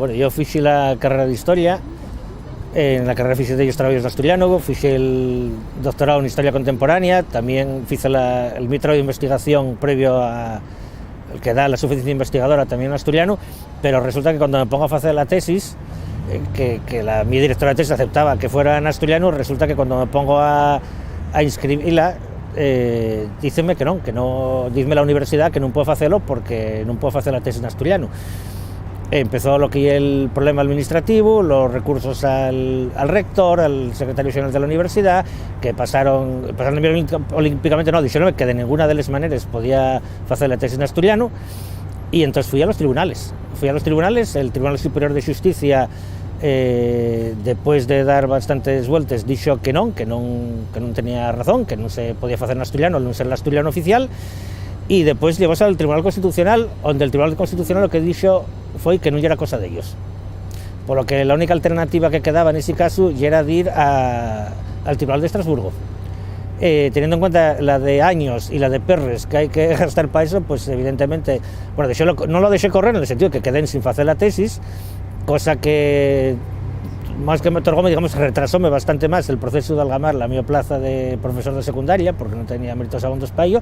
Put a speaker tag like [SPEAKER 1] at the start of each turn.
[SPEAKER 1] bueno, yo fixe la carrera de Historia, en la carrera fixe de ellos traballos de asturiano, fixe el doctorado en Historia Contemporánea, también fixe el mi trabajo de investigación previo a el que da la suficiencia investigadora también en asturiano, pero resulta que cuando me pongo a hacer la tesis, que mi directora de tesis aceptaba que fuera en asturiano, resulta que cuando me pongo a inscribirla, díceme que no, dime la universidad que non puedo facelo porque non puedo facer la tesis en asturiano. Empezó lo que é el problema administrativo, los recursos al rector, al secretario xeral de la universidad, que pasaron olímpicamente, no, dixeron que de ninguna de las maneras podía facer la tesis en asturiano, y entonces fui a los tribunales, el Tribunal Superior de Justicia, después de dar bastantes vueltas, dixo que non tenía razón, que non se podía facer en asturiano, non ser el asturiano oficial, e despois llevóse al Tribunal Constitucional, onde el Tribunal Constitucional o que dixo foi que non era cosa dellos, por lo que la única alternativa que quedaba en ese caso era de ir al Tribunal de Estrasburgo. Teniendo en cuenta la de años y la de perres que hay que gastar para eso, pues evidentemente, bueno, no lo dejé correr en el sentido de que quedé sin hacer la tesis, cosa que más que me otorgó, digamos, retrasóme bastante más el proceso de algamar la mi plaza de profesor de secundaria, porque no tenía méritos abondos para ello.